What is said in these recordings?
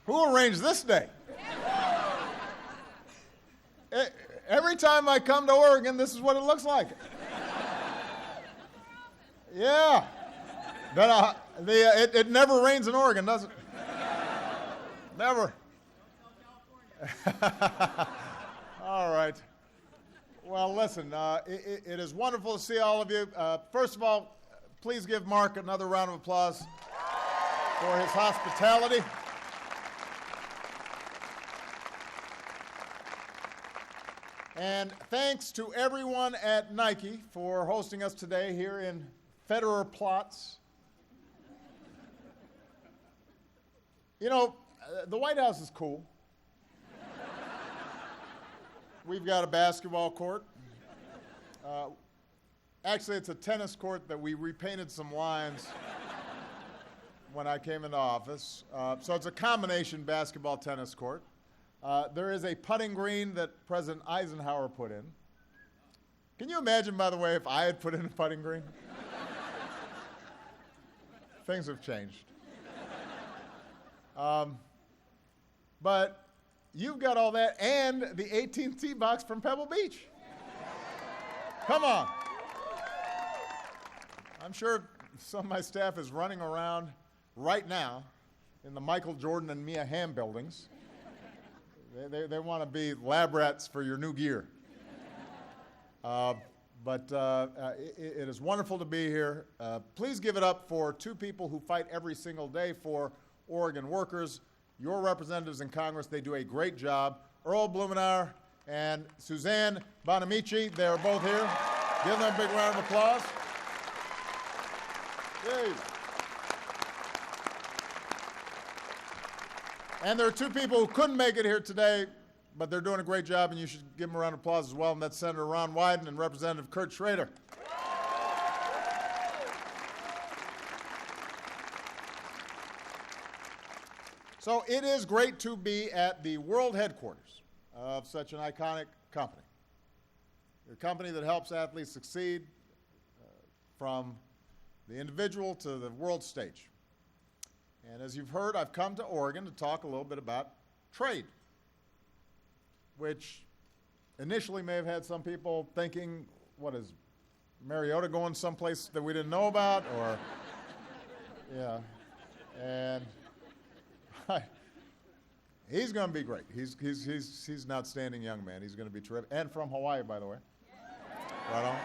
Who arranged this day? Every time I come to Oregon, this is what it looks like. Yeah. It never rains in Oregon, does it? Never. All right. Well, listen, it is wonderful to see all of you. First of all, please give Mark another round of applause for his hospitality. And thanks to everyone at Nike for hosting us today here in Federer Platz. You know, the White House is cool. We've got a basketball court. Actually, it's a tennis court that we repainted some lines when I came into office. So it's a combination basketball tennis court. There is a putting green that President Eisenhower put in. Can you imagine, by the way, if I had put in a putting green? Things have changed. But you've got all that and the 18th tee box from Pebble Beach. Come on. I'm sure some of my staff is running around right now in the Michael Jordan and Mia Hamm buildings. They want to be lab rats for your new gear. But it is wonderful to be here. Please give it up for two people who fight every single day for Oregon workers. Your representatives in Congress, they do a great job. Earl Blumenauer and Suzanne Bonamici, they're both here. Give them a big round of applause. Yay. And there are two people who couldn't make it here today, but they're doing a great job, and you should give them a round of applause as well, and that's Senator Ron Wyden and Representative Kurt Schrader. So it is great to be at the world headquarters of such an iconic company. A company that helps athletes succeed from the individual to the world stage. And as you've heard, I've come to Oregon to talk a little bit about trade, which initially may have had some people thinking, what is Mariota going someplace that we didn't know about? Or, yeah. And he's going to be great. He's an outstanding young man. He's going to be terrific. And from Hawaii, by the way. Right on.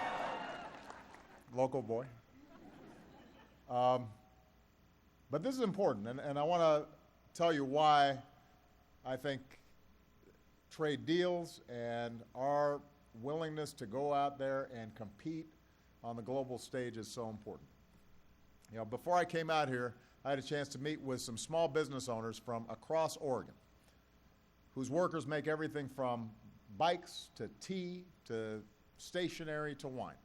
Local boy. But this is important, and I want to tell you why I think trade deals and our willingness to go out there and compete on the global stage is so important. You know, before I came out here, I had a chance to meet with some small business owners from across Oregon whose workers make everything from bikes to tea to stationery to wine.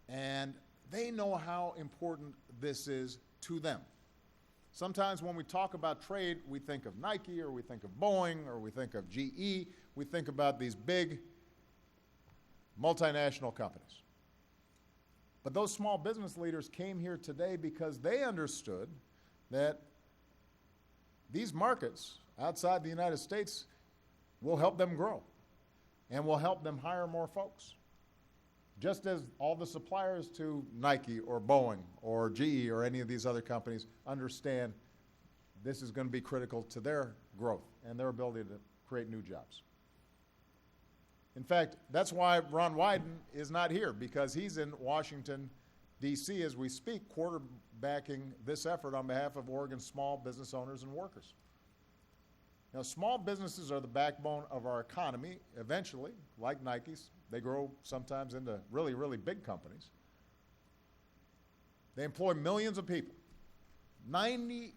And they know how important this is to them. Sometimes when we talk about trade, we think of Nike, or we think of Boeing, or we think of GE. We think about these big multinational companies. But those small business leaders came here today because they understood that these markets outside the United States will help them grow and will help them hire more folks. Just as all the suppliers to Nike or Boeing or GE or any of these other companies understand this is going to be critical to their growth and their ability to create new jobs. In fact, that's why Ron Wyden is not here, because he's in Washington, D.C. as we speak, quarterbacking this effort on behalf of Oregon's small business owners and workers. Now, small businesses are the backbone of our economy. Eventually, like Nike's, they grow sometimes into really, really big companies. They employ millions of people. 98%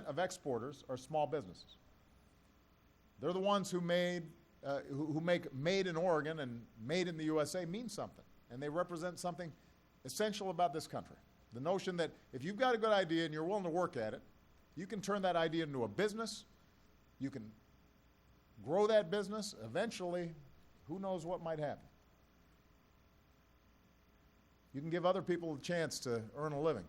of exporters are small businesses. They're the ones who make made in Oregon and made in the USA mean something. And they represent something essential about this country. The notion that if you've got a good idea and you're willing to work at it, you can turn that idea into a business. You can grow that business. Eventually, who knows what might happen. You can give other people a chance to earn a living,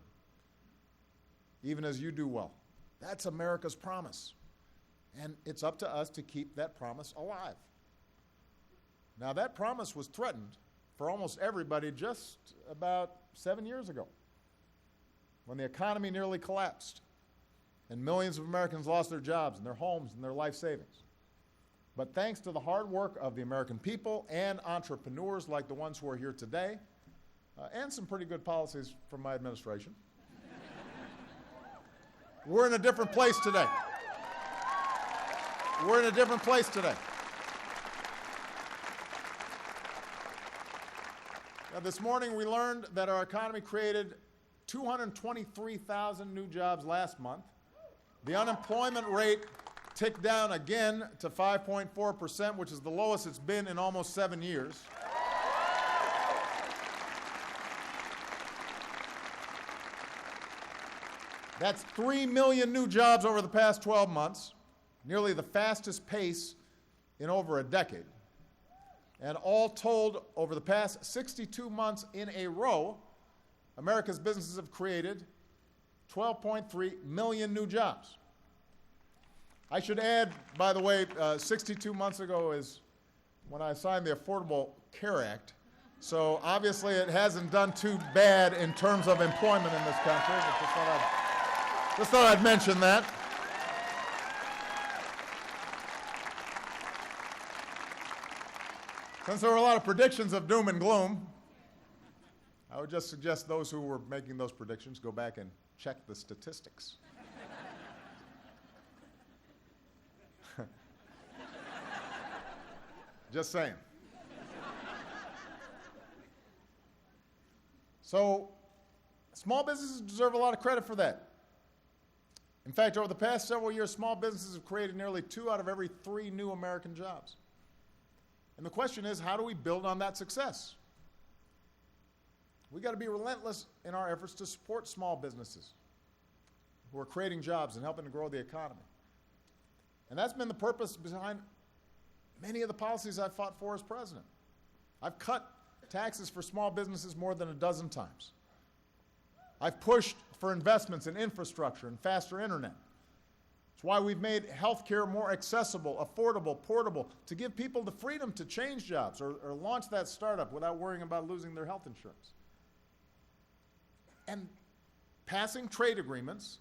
even as you do well. That's America's promise. And it's up to us to keep that promise alive. Now, that promise was threatened for almost everybody just about 7 years ago, when the economy nearly collapsed and millions of Americans lost their jobs and their homes and their life savings. But thanks to the hard work of the American people and entrepreneurs like the ones who are here today, and some pretty good policies from my administration, we're in a different place today. We're in a different place today. Now, this morning we learned that our economy created 223,000 new jobs last month. The unemployment rate ticked down again to 5.4%, which is the lowest it's been in almost 7 years. That's 3 million new jobs over the past 12 months, nearly the fastest pace in over a decade. And all told, over the past 62 months in a row, America's businesses have created 12.3 million new jobs. I should add, by the way, 62 months ago is when I signed the Affordable Care Act. So obviously it hasn't done too bad in terms of employment in this country. Just thought I'd mention that. Since there were a lot of predictions of doom and gloom, I would just suggest those who were making those predictions go back and check the statistics. Just saying. So, small businesses deserve a lot of credit for that. In fact, over the past several years, small businesses have created nearly 2 out of every 3 new American jobs. And the question is, how do we build on that success? We've got to be relentless in our efforts to support small businesses who are creating jobs and helping to grow the economy. And that's been the purpose behind many of the policies I've fought for as president. I've cut taxes for small businesses more than a dozen times. I've pushed for investments in infrastructure and faster internet. It's why we've made health care more accessible, affordable, portable, to give people the freedom to change jobs or launch that startup without worrying about losing their health insurance. And passing trade agreements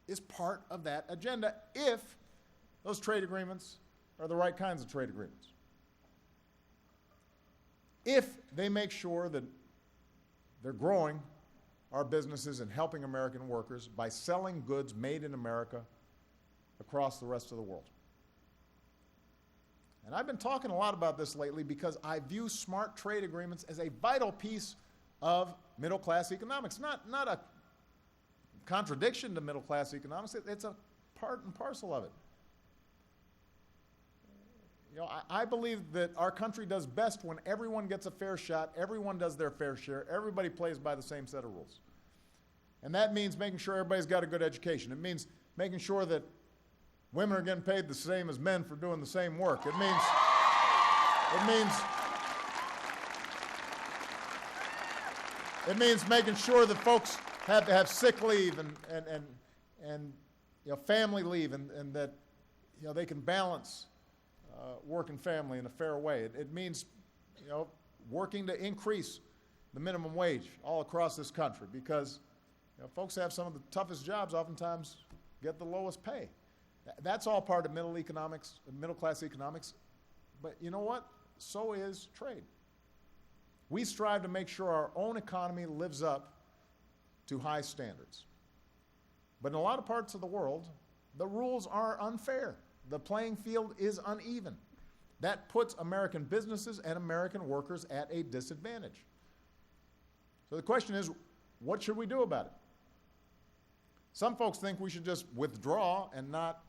is part of that agenda if those trade agreements are the right kinds of trade agreements. If they make sure that they're growing our businesses and helping American workers by selling goods made in America across the rest of the world. And I've been talking a lot about this lately because I view smart trade agreements as a vital piece of middle-class economics. Not a contradiction to middle-class economics. It's a part and parcel of it. You know, I believe that our country does best when everyone gets a fair shot, everyone does their fair share, everybody plays by the same set of rules. And that means making sure everybody's got a good education. It means making sure that women are getting paid the same as men for doing the same work. It means making sure that folks have to have sick leave and family leave and that they can balance work and family in a fair way. It means working to increase the minimum wage all across this country because folks have some of the toughest jobs oftentimes get the lowest pay. That's all part of middle-class economics. But you know what? So is trade. We strive to make sure our own economy lives up to high standards. But in a lot of parts of the world, the rules are unfair. The playing field is uneven. That puts American businesses and American workers at a disadvantage. So the question is, what should we do about it? Some folks think we should just withdraw and not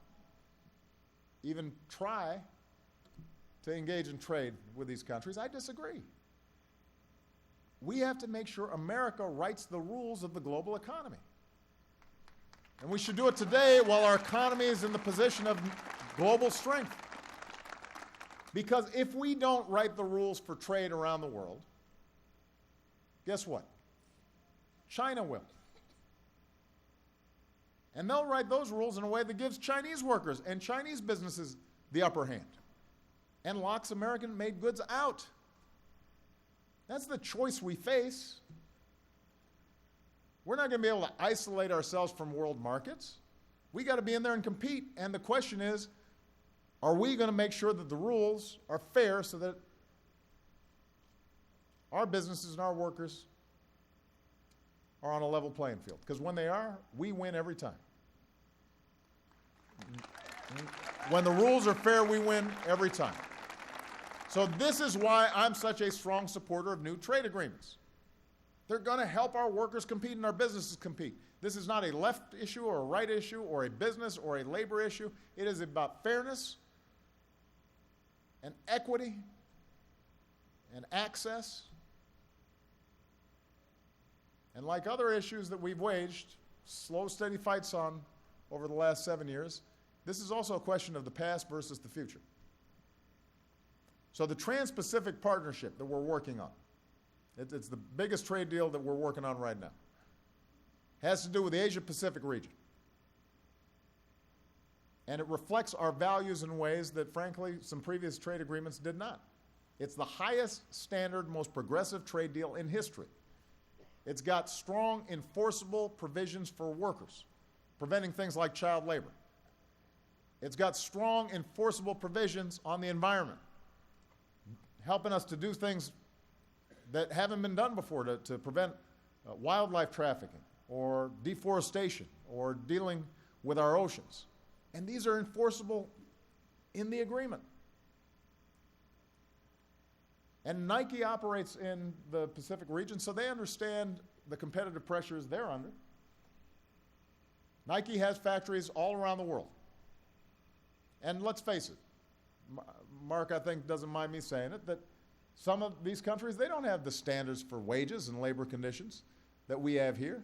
even try to engage in trade with these countries. I disagree. We have to make sure America writes the rules of the global economy. And we should do it today while our economy is in the position of global strength. Because if we don't write the rules for trade around the world, guess what? China will. And they'll write those rules in a way that gives Chinese workers and Chinese businesses the upper hand and locks American-made goods out. That's the choice we face. We're not going to be able to isolate ourselves from world markets. We got to be in there and compete. And the question is, are we going to make sure that the rules are fair so that our businesses and our workers are on a level playing field? Because when they are, we win every time. When the rules are fair, we win every time. So this is why I'm such a strong supporter of new trade agreements. They're going to help our workers compete and our businesses compete. This is not a left issue or a right issue or a business or a labor issue. It is about fairness and equity and access. And like other issues that we've waged slow, steady fights on over the last 7 years, this is also a question of the past versus the future. So the Trans-Pacific Partnership that we're working on, it's the biggest trade deal that we're working on right now, has to do with the Asia-Pacific region. And it reflects our values in ways that, frankly, some previous trade agreements did not. It's the highest standard, most progressive trade deal in history. It's got strong, enforceable provisions for workers, preventing things like child labor. It's got strong, enforceable provisions on the environment, helping us to do things that haven't been done before to prevent wildlife trafficking or deforestation or dealing with our oceans. And these are enforceable in the agreement. And Nike operates in the Pacific region, so they understand the competitive pressures they're under. Nike has factories all around the world. And let's face it, Mark, I think, doesn't mind me saying it, that some of these countries, they don't have the standards for wages and labor conditions that we have here.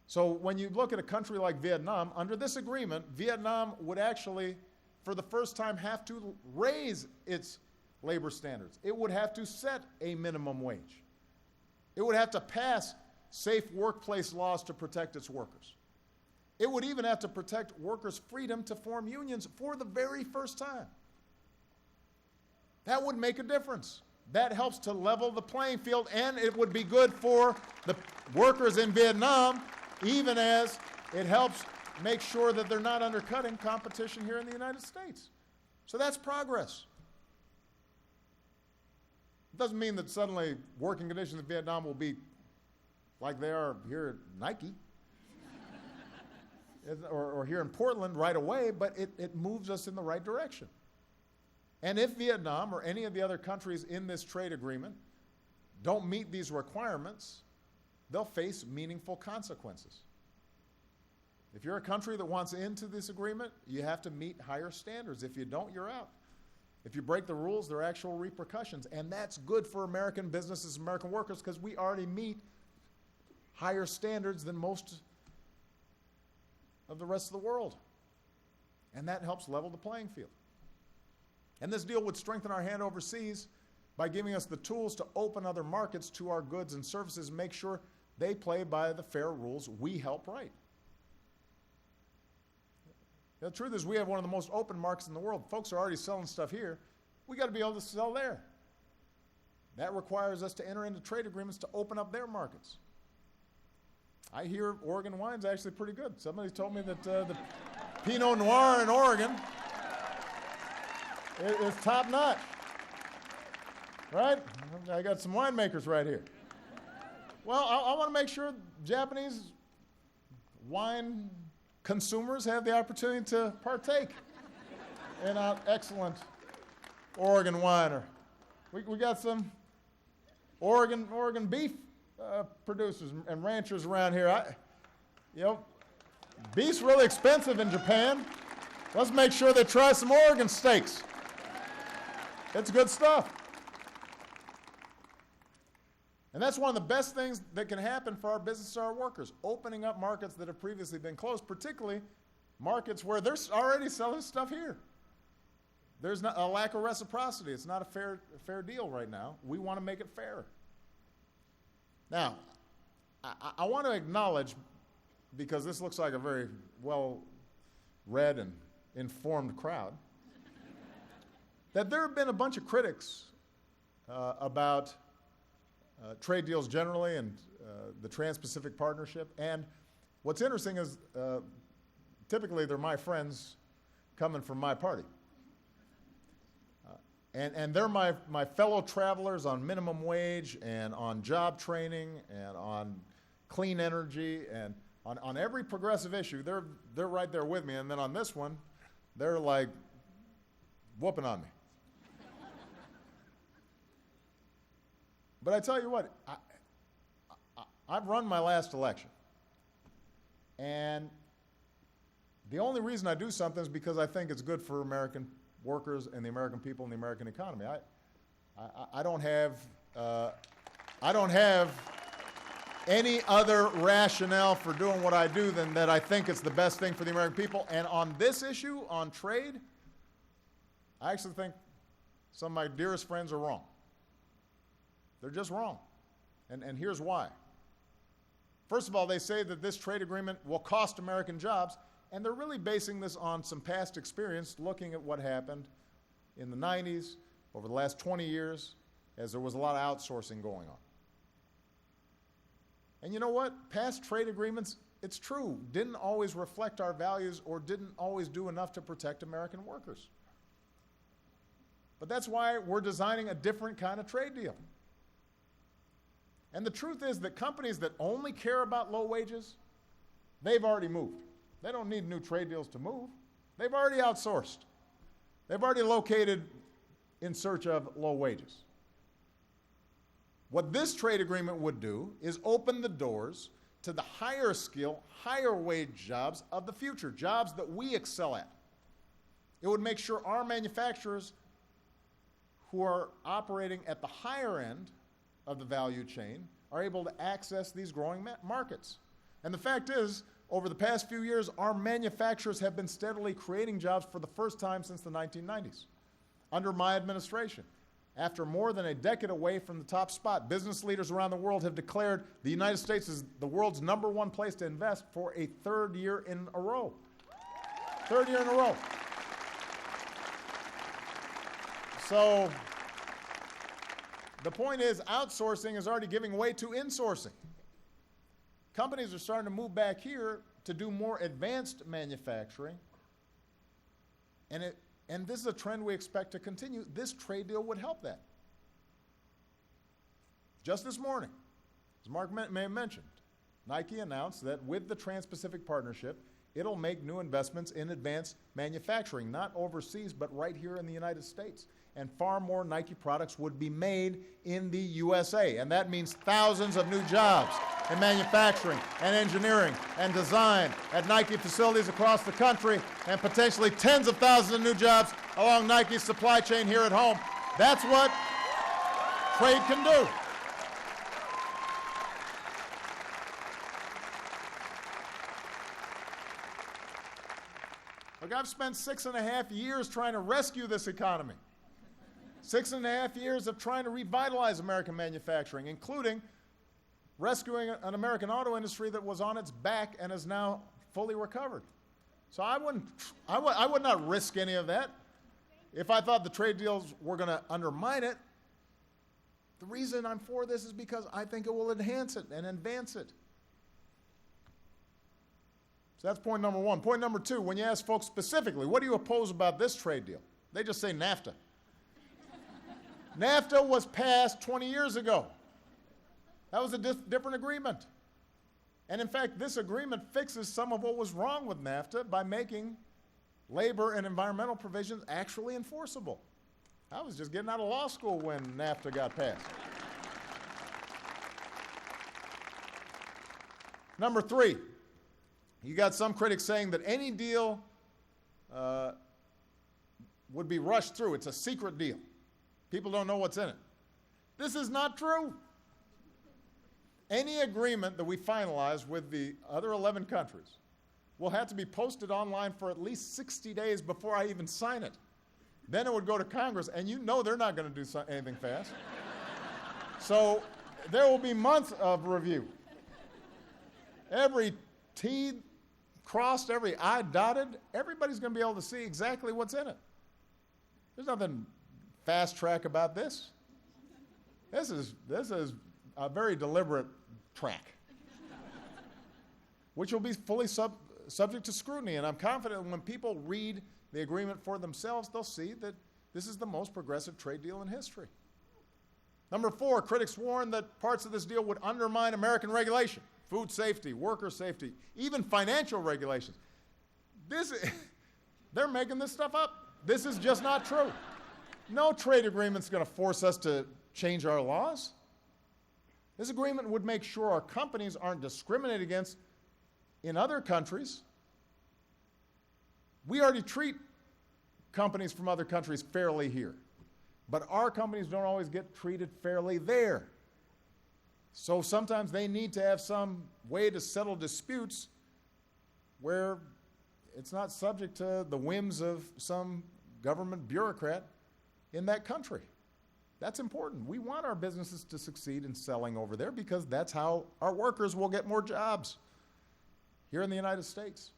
So when you look at a country like Vietnam, under this agreement, Vietnam would actually, for the first time, have to raise its labor standards. It would have to set a minimum wage. It would have to pass safe workplace laws to protect its workers. It would even have to protect workers' freedom to form unions for the very first time. That would make a difference. That helps to level the playing field, and it would be good for the workers in Vietnam, even as it helps make sure that they're not undercutting competition here in the United States. So that's progress. It doesn't mean that suddenly working conditions in Vietnam will be like they are here at Nike or here in Portland right away, but it moves us in the right direction. And if Vietnam or any of the other countries in this trade agreement don't meet these requirements, they'll face meaningful consequences. If you're a country that wants into this agreement, you have to meet higher standards. If you don't, you're out. If you break the rules, there are actual repercussions. And that's good for American businesses, American workers, because we already meet higher standards than most of the rest of the world. And that helps level the playing field. And this deal would strengthen our hand overseas by giving us the tools to open other markets to our goods and services and make sure they play by the fair rules we help write. The truth is, we have one of the most open markets in the world. Folks are already selling stuff here. We got to be able to sell there. That requires us to enter into trade agreements to open up their markets. I hear Oregon wine's actually pretty good. Somebody told me that the Pinot Noir in Oregon is top notch. Right? I got some winemakers right here. Well, I want to make sure Japanese wine consumers have the opportunity to partake in an excellent Oregon wine. We got some Oregon beef producers and ranchers around here. Beef's really expensive in Japan. Let's make sure they try some Oregon steaks. It's good stuff. And that's one of the best things that can happen for our business and our workers, opening up markets that have previously been closed, particularly markets where they're already selling stuff here. There's not a lack of reciprocity. It's not a fair deal right now. We want to make it fair. Now, I want to acknowledge, because this looks like a very well-read and informed crowd, that there have been a bunch of critics about trade deals generally and the Trans-Pacific Partnership. And what's interesting is typically they're my friends coming from my party. And they're my fellow travelers on minimum wage and on job training and on clean energy and on every progressive issue. They're right there with me. And then on this one, they're like whooping on me. But I tell you what, I've run my last election. And the only reason I do something is because I think it's good for American workers and the American people and the American economy. I don't have any other rationale for doing what I do than that I think it's the best thing for the American people. And on this issue, on trade, I actually think some of my dearest friends are wrong. They're just wrong. And here's why. First of all, they say that this trade agreement will cost American jobs, and they're really basing this on some past experience, looking at what happened in the 90s, over the last 20 years, as there was a lot of outsourcing going on. And you know what? Past trade agreements, it's true, didn't always reflect our values or didn't always do enough to protect American workers. But that's why we're designing a different kind of trade deal. And the truth is that companies that only care about low wages, they've already moved. They don't need new trade deals to move. They've already outsourced. They've already located in search of low wages. What this trade agreement would do is open the doors to the higher skill, higher wage jobs of the future, jobs that we excel at. It would make sure our manufacturers who are operating at the higher end of the value chain are able to access these growing markets. And the fact is, over the past few years, our manufacturers have been steadily creating jobs for the first time since the 1990s, under my administration. After more than a decade away from the top spot, business leaders around the world have declared the United States is the world's #1 place to invest for a third year in a row. Third year in a row. So the point is, outsourcing is already giving way to insourcing. Companies are starting to move back here to do more advanced manufacturing, and this is a trend we expect to continue. This trade deal would help that. Just this morning, as Mark may have mentioned, Nike announced that with the Trans-Pacific Partnership, it'll make new investments in advanced manufacturing, not overseas, but right here in the United States. And far more Nike products would be made in the USA. And that means thousands of new jobs in manufacturing and engineering and design at Nike facilities across the country, and potentially tens of thousands of new jobs along Nike's supply chain here at home. That's what trade can do. Look, I've spent 6.5 years trying to rescue this economy. 6.5 years of trying to revitalize American manufacturing, including rescuing an American auto industry that was on its back and is now fully recovered. So I would not risk any of that if I thought the trade deals were going to undermine it. The reason I'm for this is because I think it will enhance it and advance it. So that's point number one. Point number two, when you ask folks specifically, what do you oppose about this trade deal? They just say NAFTA. NAFTA was passed 20 years ago. That was a different agreement. And in fact, this agreement fixes some of what was wrong with NAFTA by making labor and environmental provisions actually enforceable. I was just getting out of law school when NAFTA got passed. Number three, you got some critics saying that any deal would be rushed through. It's a secret deal. People don't know what's in it. This is not true. Any agreement that we finalize with the other 11 countries will have to be posted online for at least 60 days before I even sign it. Then it would go to Congress, and you know they're not going to do anything fast. So there will be months of review. every T crossed, every I dotted, everybody's going to be able to see exactly what's in it. There's nothing fast track about this. This is a very deliberate track, which will be fully subject to scrutiny. And I'm confident when people read the agreement for themselves, they'll see that this is the most progressive trade deal in history. Number 4, critics warn that parts of this deal would undermine American regulation, food safety, worker safety, even financial regulations. They're making this stuff up. This is just not true. No trade agreement's going to force us to change our laws. This agreement would make sure our companies aren't discriminated against in other countries. We already treat companies from other countries fairly here, but our companies don't always get treated fairly there. So sometimes they need to have some way to settle disputes where it's not subject to the whims of some government bureaucrat in that country. That's important. We want our businesses to succeed in selling over there because that's how our workers will get more jobs here in the United States.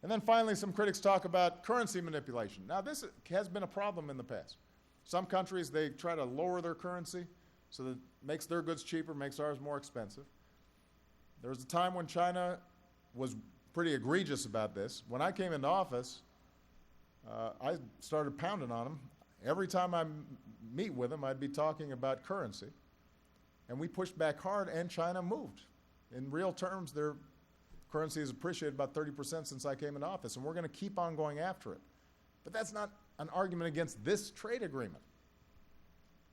And then finally, some critics talk about currency manipulation. Now, this has been a problem in the past. Some countries, they try to lower their currency so that it makes their goods cheaper, makes ours more expensive. There was a time when China was pretty egregious about this. When I came into office, I started pounding on them. Every time I meet with them, I'd be talking about currency. And we pushed back hard, and China moved. In real terms, their currency has appreciated about 30% since I came into office, and we're going to keep on going after it. But that's not an argument against this trade agreement.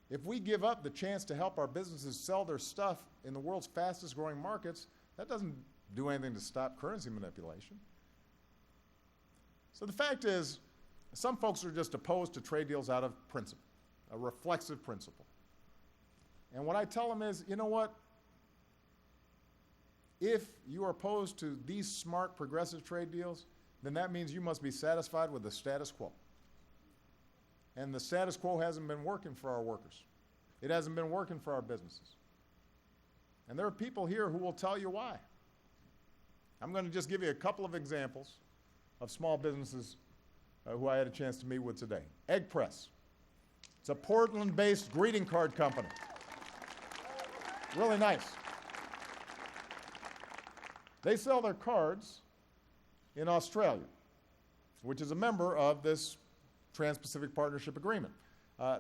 If we give up the chance to help our businesses sell their stuff in the world's fastest growing markets, that doesn't do anything to stop currency manipulation. So the fact is, some folks are just opposed to trade deals out of principle, a reflexive principle. And what I tell them is, you know what? If you are opposed to these smart, progressive trade deals, then that means you must be satisfied with the status quo. And the status quo hasn't been working for our workers. It hasn't been working for our businesses. And there are people here who will tell you why. I'm going to just give you a couple of examples of small businesses who I had a chance to meet with today. Egg Press. It's a Portland-based greeting card company. Really nice. They sell their cards in Australia, which is a member of this Trans-Pacific Partnership Agreement.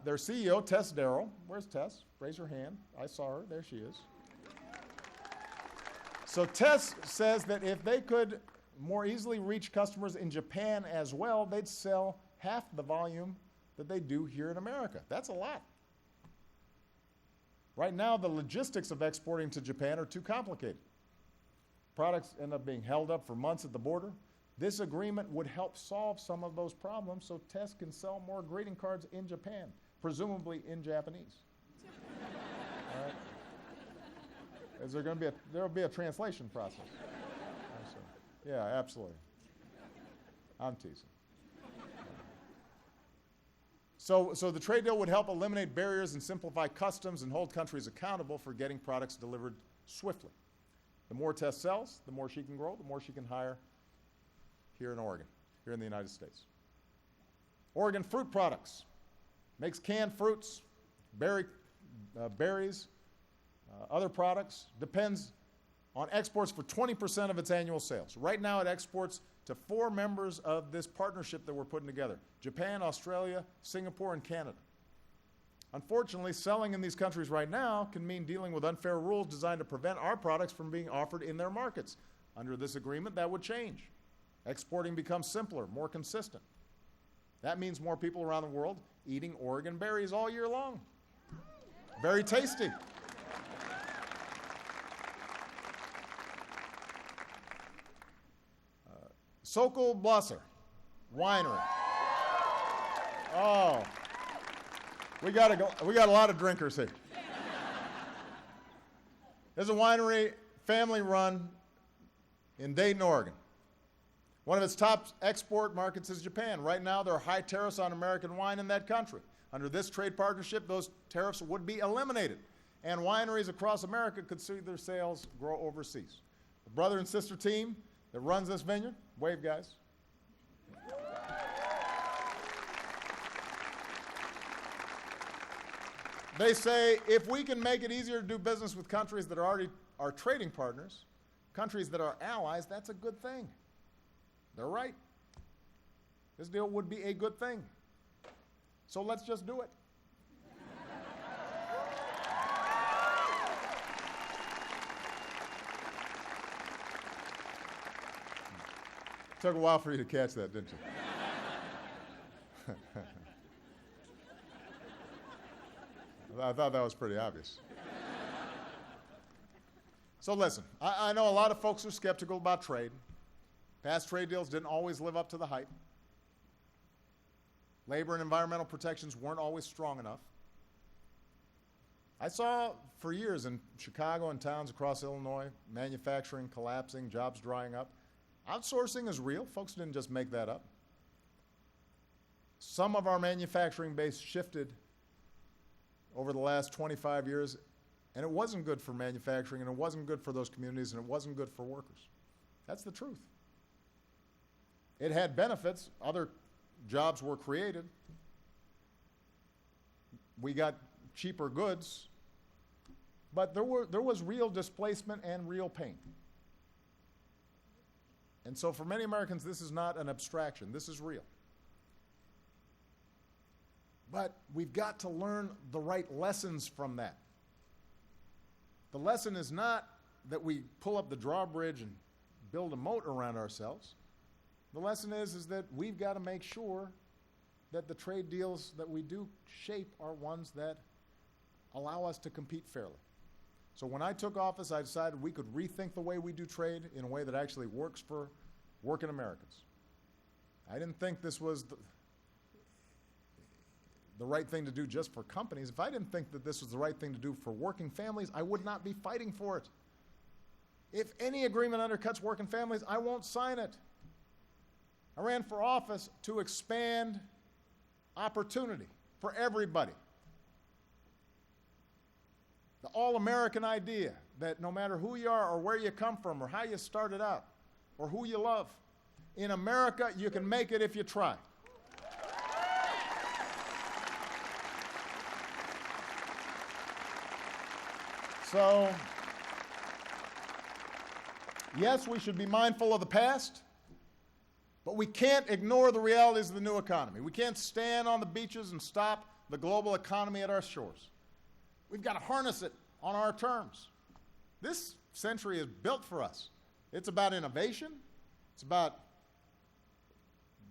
Their CEO, Tess Darrow, where's Tess? Raise her hand. I saw her. There she is. So Tess says that if they could more easily reach customers in Japan as well, they'd sell half the volume that they do here in America. That's a lot. Right now, the logistics of exporting to Japan are too complicated. Products end up being held up for months at the border. This agreement would help solve some of those problems so Tess can sell more greeting cards in Japan, presumably in Japanese. All right? Is there going to be there will be a translation process. Yeah, absolutely. I'm teasing. So the trade deal would help eliminate barriers and simplify customs and hold countries accountable for getting products delivered swiftly. The more Tess sells, the more she can grow, the more she can hire here in Oregon, here in the United States. Oregon Fruit Products makes canned fruits, berries, other products, depends on exports for 20% of its annual sales. Right now it exports to 4 members of this partnership that we're putting together: Japan, Australia, Singapore, and Canada. Unfortunately, selling in these countries right now can mean dealing with unfair rules designed to prevent our products from being offered in their markets. Under this agreement, that would change. Exporting becomes simpler, more consistent. That means more people around the world eating Oregon berries all year long. Very tasty. Sokol Blosser Winery. Oh, we got a lot of drinkers here. There's a winery, family run, in Dayton, Oregon. One of its top export markets is Japan. Right now, there are high tariffs on American wine in that country. Under this trade partnership, those tariffs would be eliminated, and wineries across America could see their sales grow overseas. The the brother and sister team that runs this vineyard. Wave, guys. They say if we can make it easier to do business with countries that are already our trading partners, countries that are allies, that's a good thing. They're right. This deal would be a good thing. So let's just do it. Took a while for you to catch that, didn't you? I thought that was pretty obvious. So listen, I know a lot of folks are skeptical about trade. Past trade deals didn't always live up to the hype. Labor and environmental protections weren't always strong enough. I saw for years in Chicago and towns across Illinois, manufacturing collapsing, jobs drying up. Outsourcing is real. Folks didn't just make that up. Some of our manufacturing base shifted over the last 25 years, and it wasn't good for manufacturing, and it wasn't good for those communities, and it wasn't good for workers. That's the truth. It had benefits. Other jobs were created. We got cheaper goods, but there was real displacement and real pain. And so for many Americans, this is not an abstraction. This is real. But we've got to learn the right lessons from that. The lesson is not that we pull up the drawbridge and build a moat around ourselves. The lesson is that we've got to make sure that the trade deals that we do shape are ones that allow us to compete fairly. So when I took office, I decided we could rethink the way we do trade in a way that actually works for working Americans. I didn't think this was the right thing to do just for companies. If I didn't think that this was the right thing to do for working families, I would not be fighting for it. If any agreement undercuts working families, I won't sign it. I ran for office to expand opportunity for everybody. The all-American idea that no matter who you are or where you come from or how you started out or who you love, in America you can make it if you try. So, yes, we should be mindful of the past, but we can't ignore the realities of the new economy. We can't stand on the beaches and stop the global economy at our shores. We've got to harness it on our terms. This century is built for us. It's about innovation. It's about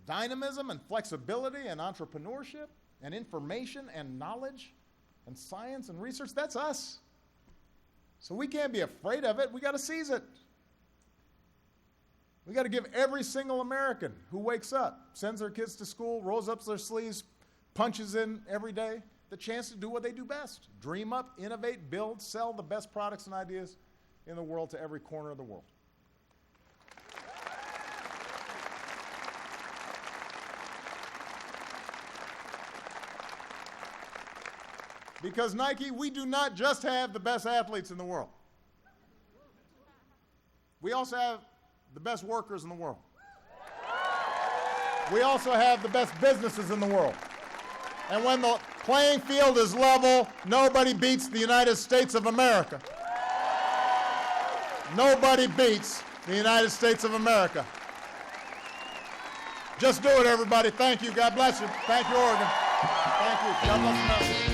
dynamism and flexibility and entrepreneurship and information and knowledge and science and research. That's us. So we can't be afraid of it. We got to seize it. We got to give every single American who wakes up, sends their kids to school, rolls up their sleeves, punches in every day, the chance to do what they do best. Dream up, innovate, build, sell the best products and ideas in the world to every corner of the world. Because Nike, we do not just have the best athletes in the world. We also have the best workers in the world. We also have the best businesses in the world. And when the playing field is level, nobody beats the United States of America. Nobody beats the United States of America. Just do it, everybody. Thank you. God bless you. Thank you, Oregon. Thank you. God bless America.